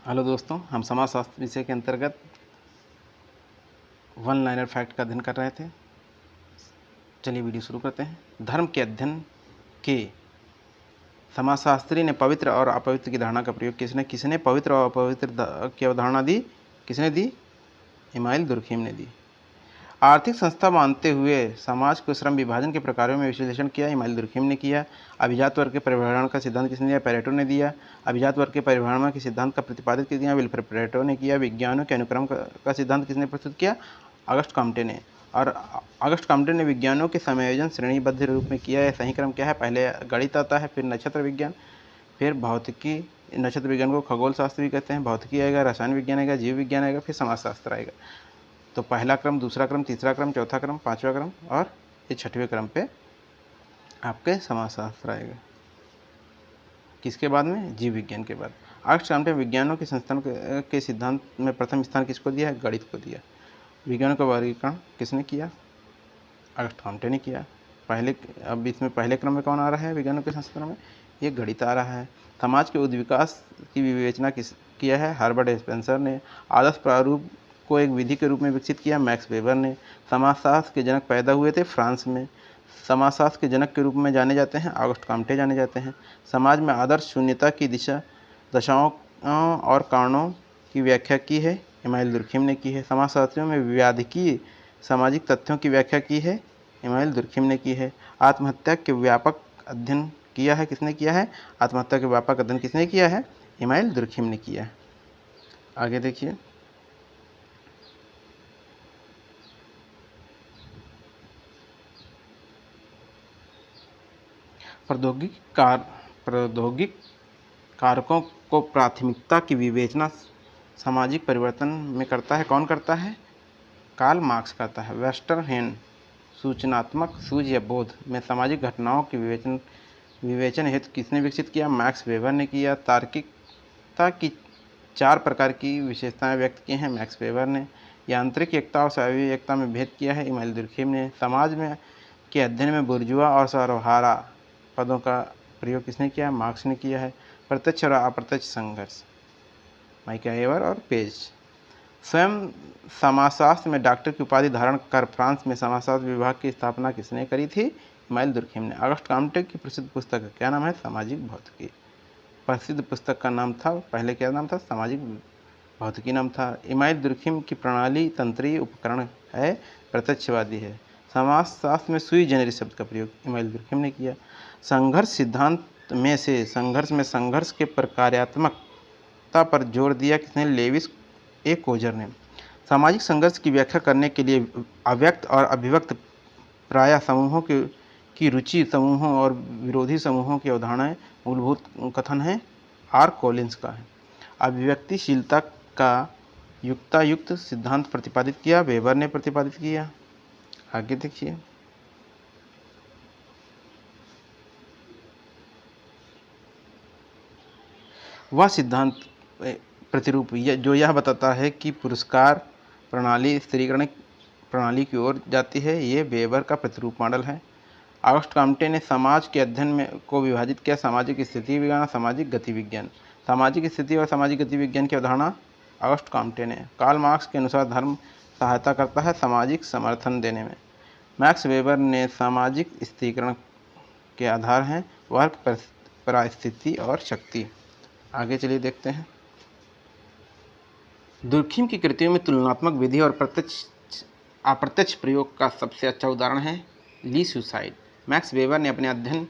Hello दोस्तों, हम समाजशास्त्र विषय के अंतर्गत वन लाइनर फैक्ट का अध्ययन कर रहे थे। चलिए वीडियो शुरू करते हैं। धर्म के अध्ययन के समाजशास्त्री ने पवित्र और अपवित्र की धारणा का प्रयोग किसने पवित्र और अपवित्र की अवधारणा दी? किसने दी? इमाइल दुर्खिम ने दी। आर्थिक संस्था मानते हुए समाज को श्रम विभाजन के प्रकारों में विश्लेषण किया, इमाइल दुर्खिम ने किया। अभिजात वर्ग के परिभ्रमण का सिद्धांत किसने दिया? पेरेटो ने दिया। अभिजात वर्ग के परिभ्रमण के सिद्धांत का प्रतिपादित किया, विल्फ्रेड पेरेटो ने किया। विज्ञानों के अनुक्रम का सिद्धांत किसने प्रस्तुत किया? अगस्ट कॉम्टे ने। और अगस्ट कॉम्टे ने विज्ञानों के समायोजन श्रेणीबद्ध रूप में किया है। सही क्रम क्या है? पहले गणित आता है, फिर नक्षत्र विज्ञान, फिर भौतिकी। नक्षत्र विज्ञान को खगोल शास्त्र भी कहते हैं। भौतिकी आएगा, रसायन विज्ञान आएगा, जीव विज्ञान आएगा, फिर समाजशास्त्र आएगा। तो पहला क्रम, दूसरा क्रम, तीसरा क्रम, चौथा क्रम, पांचवा क्रम और ये छठवें क्रम पे आपके समाजशास्त्र आएगा। किसके बाद में? जीव विज्ञान के बाद। अगस्ट कॉम्टे विज्ञानों के संस्थान के सिद्धांत में प्रथम स्थान किसको दिया है? गणित को दिया। विज्ञानों का वर्गीकरण किसने किया? अगस्ट कॉम्टे ने किया। अब इसमें पहले क्रम में कौन आ रहा है विज्ञानों के संस्थान में? ये गणित आ रहा है। समाज के उद्विकास की विवेचना किया है? हर्बर्ट स्पेंसर ने। आदर्श प्रारूप को एक विधि के रूप में विकसित किया, मैक्स वेबर ने। समाजशास्त्र के जनक पैदा हुए थे फ्रांस में। समाजशास्त्र के जनक के रूप में जाने जाते हैं अगस्ट कॉम्टे जाने जाते हैं। समाज में आदर्श शून्यता की दशाओं और कारणों की व्याख्या की है, इमाइल दुर्खिम ने की है। समाजशास्त्रियों में व्याधिकीय सामाजिक तथ्यों की व्याख्या की है, इमाइल दुर्खिम ने की है। आत्महत्या के व्यापक अध्ययन किया है, किसने किया है? आत्महत्या के व्यापक अध्ययन किसने किया है? इमाइल दुर्खिम ने किया है। आगे देखिए, प्रौद्योगिक कारकों को प्राथमिकता की विवेचना सामाजिक परिवर्तन में करता है। कौन करता है? कार्ल मार्क्स करता है। वेस्टरहैंड सूचनात्मक सूझ या बोध में सामाजिक घटनाओं की विवेचन हेतु किसने विकसित किया? मैक्स वेबर ने किया। तार्किकता की 4 प्रकार की विशेषताएं व्यक्त की हैं, मैक्स वेबर ने। यांत्रिक एकता और स्वाभाविक एकता में भेद किया है, इमाइल दुर्खिम ने। समाज में के अध्ययन में बुर्जुआ और सर्वहारा पदों का प्रयोग किसने किया? मार्क्स ने किया है। प्रत्यक्ष और अप्रत्यक्ष संघर्ष, माइकल एवर और पेज। स्वयं समाजशास्त्र में डॉक्टर की उपाधि धारण कर फ्रांस में समाजशास्त्र विभाग की स्थापना किसने करी थी? इमाइल दुर्खिम ने। अगस्ट कॉम्टे की प्रसिद्ध पुस्तक का क्या नाम है? सामाजिक भौतिकी। प्रसिद्ध पुस्तक का नाम था, पहले क्या नाम था? सामाजिक भौतिकी नाम था। इमाइल दुर्खिम की प्रणाली तंत्रीय उपकरण है, प्रत्यक्षवादी है। समाजशास्त्र में सुई जेनरिस शब्द का प्रयोग इमाइल दुर्खिम ने किया। संघर्ष सिद्धांत में संघर्ष के प्रकार्यात्मकता पर जोर दिया किसने? लेविस ए कोजर ने। सामाजिक संघर्ष की व्याख्या करने के लिए अव्यक्त और अभिव्यक्त प्राय समूहों की रुचि समूहों और विरोधी समूहों की अवधारणाएं मूलभूत कथन है, आर कॉलिंस का है। अभिव्यक्तिशीलता का युक्तायुक्त सिद्धांत प्रतिपादित किया, वेबर ने प्रतिपादित किया। आगे देखिए, वह सिद्धांत प्रतिरूप जो यह बताता है कि पुरस्कार प्रणाली स्थिरीकरण प्रणाली की ओर जाती है, ये वेबर का प्रतिरूप मॉडल है। अगस्ट कॉम्टे ने समाज के अध्ययन में को विभाजित किया, सामाजिक स्थिति विज्ञान, सामाजिक गति विज्ञान। सामाजिक स्थिति और सामाजिक गति विज्ञान की अवधारणा अगस्ट कॉम्टे ने। कार्ल मार्क्स के अनुसार धर्म सहायता करता है सामाजिक समर्थन देने में। मैक्स वेबर ने सामाजिक स्थिरीकरण के आधार हैं वर्ग, परिस्थिति और शक्ति। आगे चलिए देखते हैं। दुर्खिम की कृतियों में तुलनात्मक विधि और अप्रत्यक्ष प्रयोग का सबसे अच्छा उदाहरण है ली सुसाइड। मैक्स वेबर ने अपने अध्ययन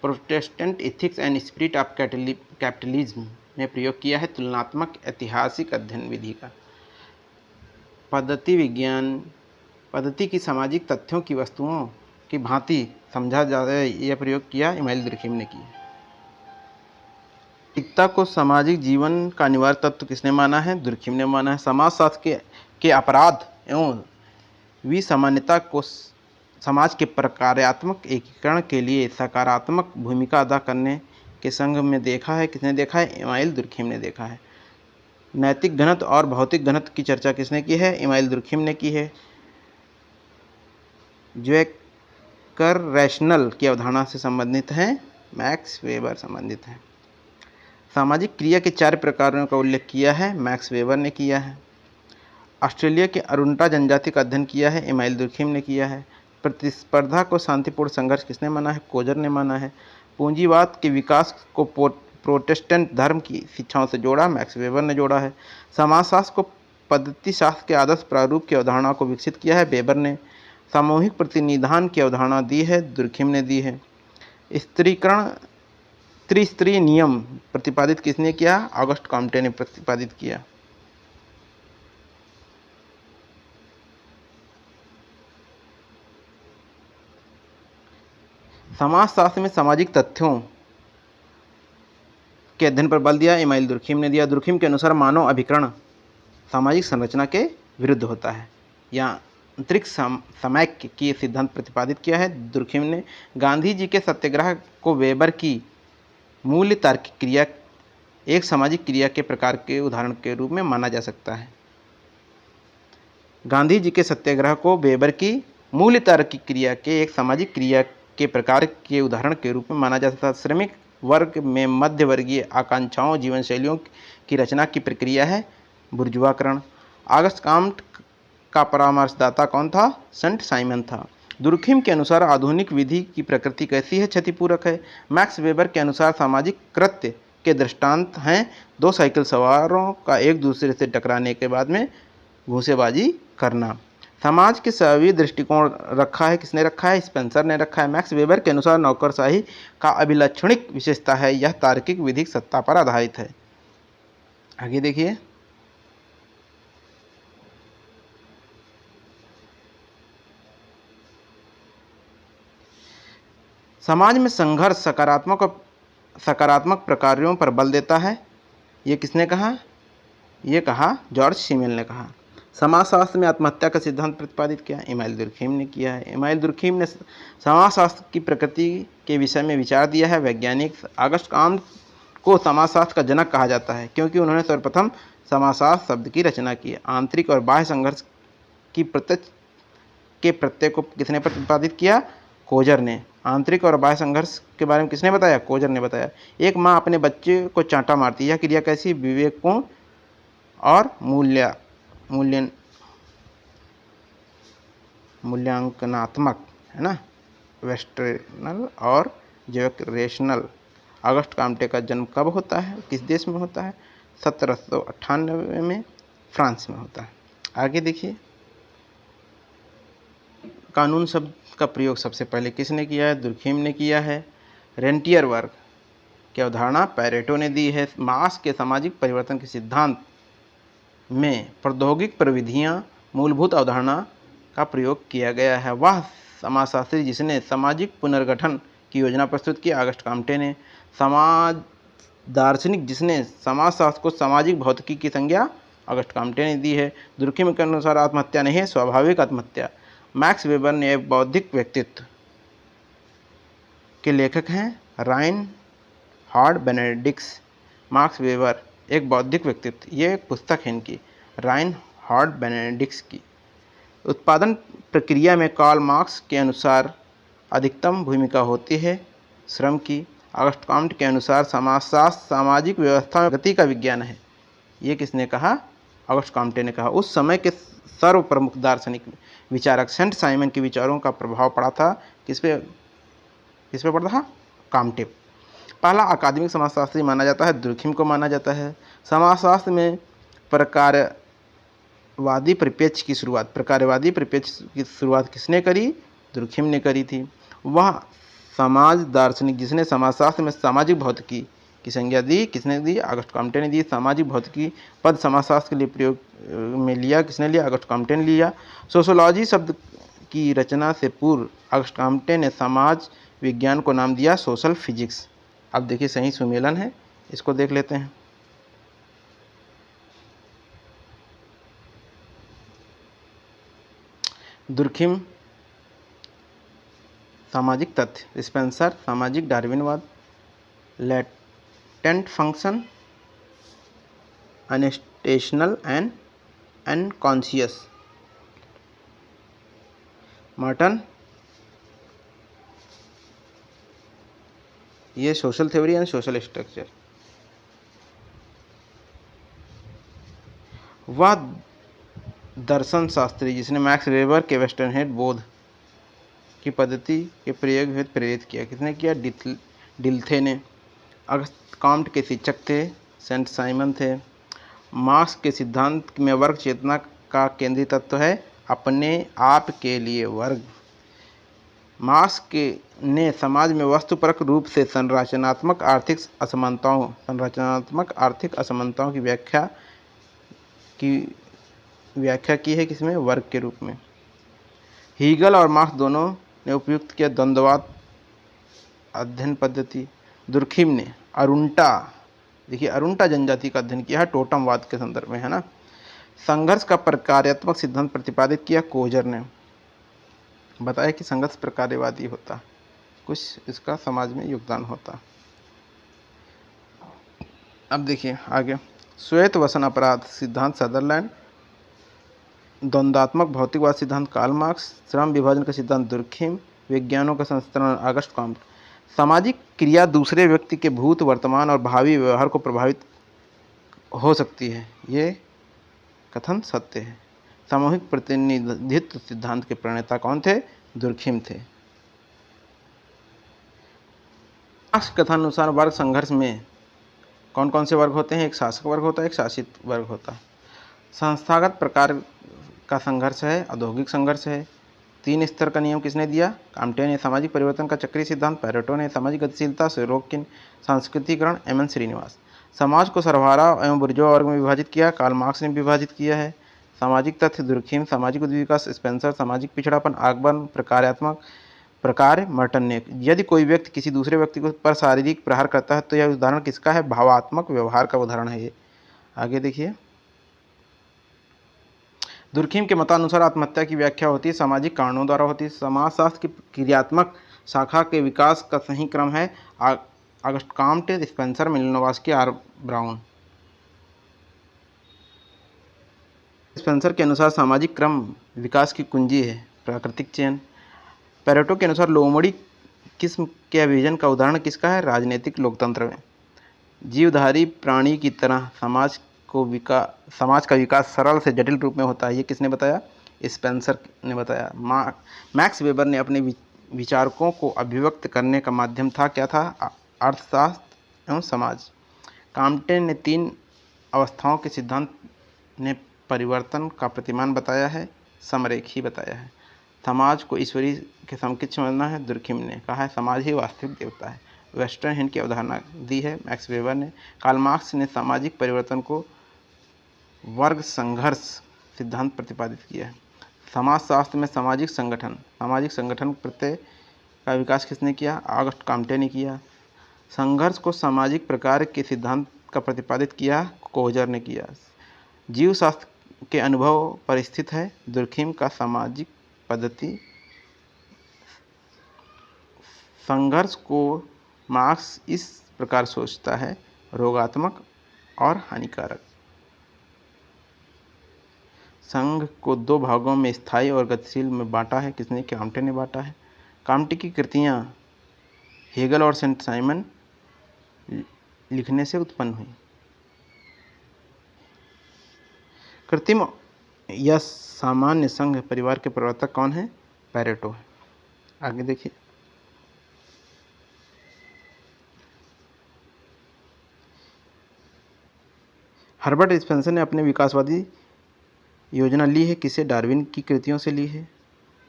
Protestant ethics and spirit of capitalism में प्रयोग किया है तुलनात्मक ऐतिहासिक अध्ययन विधि का। पद्धति की सामाजिक तथ्यों की वस्तुओं की भांति समझा जाए, यह प्रयोग किया इमाइल दुर्खिम ने किया। नैतिकता को सामाजिक जीवन का अनिवार्य तत्व किसने माना है? दुर्खिम ने माना है। समाजशास्त्र के अपराध एवं विसामान्यता को समाज के प्रकार्यात्मक एकीकरण के लिए सकारात्मक भूमिका अदा करने के संघ में देखा है, किसने देखा है? इमाइल दुर्खिम ने देखा है। नैतिक घनत्व और भौतिक घनत्व की चर्चा किसने की है? इमाइल दुर्खिम ने की है। जो एक रैशनल की अवधारणा से संबंधित है, मैक्स वेबर संबंधित है। सामाजिक क्रिया के 4 प्रकारों का उल्लेख किया है, मैक्स वेबर ने किया है। ऑस्ट्रेलिया के अरुंटा जनजाति का अध्ययन किया है, इमाइल दुर्खिम ने किया है। प्रतिस्पर्धा को शांतिपूर्ण संघर्ष किसने माना है? कोजर ने माना है। पूंजीवाद के विकास को प्रोटेस्टेंट धर्म की शिक्षाओं से जोड़ा, मैक्स वेबर ने जोड़ा है। समाजशास्त्र को पद्धति शास्त्र के आदर्श प्रारूप की अवधारणा को विकसित किया है, वेबर ने। सामूहिक प्रतिनिधान की अवधारणा दी है, दुर्खिम ने दी है। स्त्रीकरण त्रिस्तरीय नियम प्रतिपादित किसने किया? ऑगस्ट कॉम्टे ने प्रतिपादित किया। समाजशास्त्र में सामाजिक तथ्यों के अध्ययन पर बल दिया, इमाइल दुर्खिम ने दिया। दुर्खिम के अनुसार मानव अभिकरण सामाजिक संरचना के विरुद्ध होता है। यांत्रिक समैक्य की सिद्धांत प्रतिपादित किया है, दुर्खिम ने। गांधी जी के सत्याग्रह को वेबर की मूल्य तार्किक क्रिया एक सामाजिक क्रिया के प्रकार के उदाहरण के रूप में माना जा सकता है। गांधी जी के सत्याग्रह को वेबर की मूल्य तार्किक क्रिया के एक सामाजिक क्रिया के प्रकार के उदाहरण के रूप में माना जा सकता है। श्रमिक वर्ग में मध्य वर्गीय आकांक्षाओं जीवन शैलियों की रचना की प्रक्रिया है, बुर्जुआकरण। ऑगस्ट कॉम्ट का परामर्शदाता कौन था? सेंट साइमन था। दुर्खिम के अनुसार आधुनिक विधि की प्रकृति कैसी है? क्षतिपूरक है। मैक्स वेबर के अनुसार सामाजिक कृत्य के दृष्टांत हैं 2 साइकिल सवारों का एक दूसरे से टकराने के बाद में घूंसेबाजी करना। समाज के सभी दृष्टिकोण रखा है, किसने रखा है? स्पेंसर ने रखा है। मैक्स वेबर के अनुसार नौकरशाही का अभिलक्षणिक विशेषता है, यह तार्किक विधिक सत्ता पर आधारित है। आगे देखिए, समाज में संघर्ष सकारात्मक प्रकारों पर बल देता है, ये किसने कहा? ये कहा जॉर्ज सीमेल ने कहा। समाजशास्त्र में आत्महत्या का सिद्धांत प्रतिपादित किया, इमाइल दुर्खिम ने किया है। इमाइल दुर्खिम ने समाजशास्त्र की प्रकृति के विषय में विचार दिया है। वैज्ञानिक ऑगस्ट कॉम्ट को समाजशास्त्र का जनक कहा जाता है, क्योंकि उन्होंने सर्वप्रथम समाजशास्त्र शब्द की रचना की। आंतरिक और बाह्य संघर्ष की प्रत्यय को किसने प्रतिपादित किया? कोजर ने। आंतरिक और बाह्य संघर्ष के बारे में किसने बताया? कोजर ने बताया। एक माँ अपने बच्चे को चांटा मारती है, यह क्रिया कैसी? विवेकपूर्ण और मूल्यांकनात्मक है ना, वेस्टर्नल और जैविक रेशनल। ऑगस्ट कॉम्टे का जन्म कब होता है? किस देश में होता है? 1798 में फ्रांस में होता है। आगे देखिए, कानून शब्द का प्रयोग सबसे पहले किसने किया है? दुर्खिम ने किया है। रेंटियर वर्ग की अवधारणा पैरेटो ने दी है। मार्क्स के सामाजिक परिवर्तन के सिद्धांत में प्रौद्योगिक प्रविधियां मूलभूत अवधारणा का प्रयोग किया गया है। वह समाजशास्त्री जिसने सामाजिक पुनर्गठन की योजना प्रस्तुत की, ऑगस्ट कॉम्टे ने। समाज दार्शनिक जिसने समाजशास्त्र को सामाजिक भौतिकी की संज्ञा, ऑगस्ट कॉम्टे ने दी है। दुर्खिम के अनुसार आत्महत्या नहीं है, स्वाभाविक आत्महत्या। मैक्स वेबर ने एक बौद्धिक व्यक्तित्व के लेखक हैं, राइन हार्ड बेनेडिक्स। मैक्स वेबर एक बौद्धिक व्यक्तित्व, ये एक पुस्तक है इनकी, राइन हार्ड बेनेडिक्स की। उत्पादन प्रक्रिया में कार्ल मार्क्स के अनुसार अधिकतम भूमिका होती है श्रम की। ऑगस्ट कॉम्ट के अनुसार समाजशास्त्र सामाजिक व्यवस्था में गति का विज्ञान है, ये किसने कहा? ऑगस्ट कॉम्टे ने कहा। उस समय के सर्व प्रमुख दार्शनिक विचारक सेंट साइमन के विचारों का प्रभाव पड़ा था, किस पे पड़ा था? कॉम्टे। पहला अकादमिक समाजशास्त्री माना जाता है, दुर्खिम को माना जाता है। समाजशास्त्र में प्रकारवादी परिप्रेक्ष्य की शुरुआत किसने करी? दुर्खिम ने करी थी। वह समाज दार्शनिक जिसने समाजशास्त्र में सामाजिक भौतिकी की संज्ञा दी, किसने दी? ऑगस्ट कॉम्टे ने दी। सामाजिक भौतिकी पद समाजशास्त्र के लिए प्रयोग में लिया, किसने लिया? ऑगस्ट कॉम्टे ने लिया। सोशोलॉजी शब्द की रचना से पूर्व ऑगस्ट कॉम्टे ने समाज विज्ञान को नाम दिया सोशल फिजिक्स। अब देखिए सही सुमेलन है, इसको देख लेते हैं। दुर्खिम सामाजिक तथ्य, स्पेंसर सामाजिक डार्विनवाद, latent function, unintentional and unconscious, Merton ये social theory and social structure. वह दर्शन शास्त्री जिसने मैक्स वेबर के वेस्टर्नहेड बोध की पद्धति के प्रयोग हेतु प्रेरित किया। किसने किया? डिल्थे ने। अगस्त काम्ट के शिक्षक थे सेंट साइमन थे। मार्क्स के सिद्धांत में वर्ग चेतना का केंद्रीय तत्व है अपने आप के लिए वर्ग। मार्क्स ने समाज में वस्तुपरक रूप से संरचनात्मक आर्थिक असमानताओं की व्याख्या की है किसमें? वर्ग के रूप में। हीगल और मार्क्स दोनों ने उपयुक्त किया द्वंद्ववाद अध्ययन पद्धति। दुर्खिम ने अरुंटा, देखिए अरुंटा जनजाति का अध्ययन किया है टोटमवाद के संदर्भ में, है ना। संघर्ष का प्रकार्यात्मक सिद्धांत प्रतिपादित किया कोजर ने। बताया कि संघर्ष प्रकार्यवादी होता, कुछ इसका समाज में योगदान होता। अब देखिए आगे, श्वेत वसन अपराध सिद्धांत सदरलैंड, द्वंद्वात्मक भौतिकवाद सिद्धांत कार्ल मार्क्स, श्रम विभाजन का सिद्धांत दुर्खिम, विज्ञानों का संस्करण अगस्ट कॉम्ट। सामाजिक क्रिया दूसरे व्यक्ति के भूत, वर्तमान और भावी व्यवहार को प्रभावित हो सकती है, ये कथन सत्य है। सामूहिक प्रतिनिधित्व सिद्धांत के प्रणेता कौन थे? दुर्खिम थे। मार्क्स कथनानुसार वर्ग संघर्ष में कौन कौन से वर्ग होते हैं? एक शासक वर्ग होता है, एक शासित वर्ग होता है। संस्थागत प्रकार का संघर्ष है, औद्योगिक संघर्ष है। 3 स्तर का नियम किसने दिया? काम्टे ने। सामाजिक परिवर्तन का चक्रीय सिद्धांत पेरेटो ने। सामाजिक गतिशीलता सोरोकिन। सांस्कृतिकरण एम.एन. श्रीनिवास। समाज को सर्वहारा एवं बुर्जुआ वर्ग में विभाजित किया, कार्ल मार्क्स ने विभाजित किया है। सामाजिक तथ्य दुर्खिम। सामाजिक उद्विकास स्पेंसर। सामाजिक पिछड़ापन आकबर्न। प्रकार्यात्मक प्रकार मर्टन ने। यदि कोई व्यक्ति किसी दूसरे व्यक्ति पर शारीरिक प्रहार करता है तो यह उदाहरण किसका है? भावात्मक व्यवहार का उदाहरण है ये। आगे देखिए, दुर्खिम के मतानुसार आत्महत्या की व्याख्या होती है सामाजिक कारणों द्वारा होती है। समाजशास्त्र की क्रियात्मक शाखा के विकास का सही क्रम है August Comte, Spencer, Malinowski, R Brown. Spencer के अनुसार सामाजिक क्रम विकास की कुंजी है, प्राकृतिक चयन। पेरेटो के अनुसार लोमड़ी किस्म के अभियोजन का उदाहरण किसका है? राजनीतिक लोकतंत्र में। जीवधारी प्राणी की तरह समाज का विकास सरल से जटिल रूप में होता है, ये किसने बताया? स्पेंसर ने बताया। मैक्स वेबर ने अपने विचारकों को अभिव्यक्त करने का माध्यम था, क्या था? अर्थशास्त्र एवं समाज। काम्टे ने 3 अवस्थाओं के सिद्धांत ने परिवर्तन का प्रतिमान बताया है, समरेखी बताया है। समाज को ईश्वरीय के समकक्ष समझना है, दुर्खिम ने कहा है समाज ही वास्तविक देवता है। वेस्टर्नहेड की अवधारणा दी है मैक्स वेबर ने। कार्ल मार्क्स ने सामाजिक परिवर्तन को वर्ग संघर्ष सिद्धांत प्रतिपादित किया है। समाजशास्त्र में सामाजिक संगठन प्रत्यय का विकास किसने किया? अगस्ट काम्टे ने किया। संघर्ष को सामाजिक प्रकार के सिद्धांत का प्रतिपादित किया, कोजर ने किया। जीवशास्त्र के अनुभव पर स्थित है, दुर्खिम का सामाजिक पद्धति। संघर्ष को मार्क्स इस प्रकार सोचता है, रोगात्मक और हानिकारक। संघ को 2 भागों में स्थायी और गतिशील में बांटा है, किसने? काम्टे ने बांटा है। काम्टे की कृतियाँ हेगल और सेंट साइमन लिखने से उत्पन्न हुई। कृत्रिम या सामान्य संघ परिवार के प्रवर्तक कौन है? पेरेटो है। आगे देखिए, हर्बर्ट स्पेंसर ने अपने विकासवादी योजना ली है, किसे? डार्विन की कृतियों से ली है।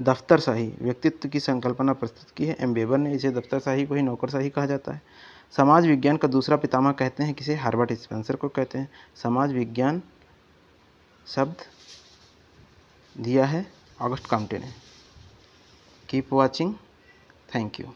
दफ्तरशाही व्यक्तित्व की संकल्पना प्रस्तुत की है, एम वेबर ने। इसे दफ्तरशाही को ही नौकरशाही कहा जाता है। समाज विज्ञान का दूसरा पितामह कहते हैं किसे? हर्बर्ट स्पेंसर को कहते हैं। समाज विज्ञान शब्द दिया है अगस्ट काम्टे ने। Keep watching, thank you.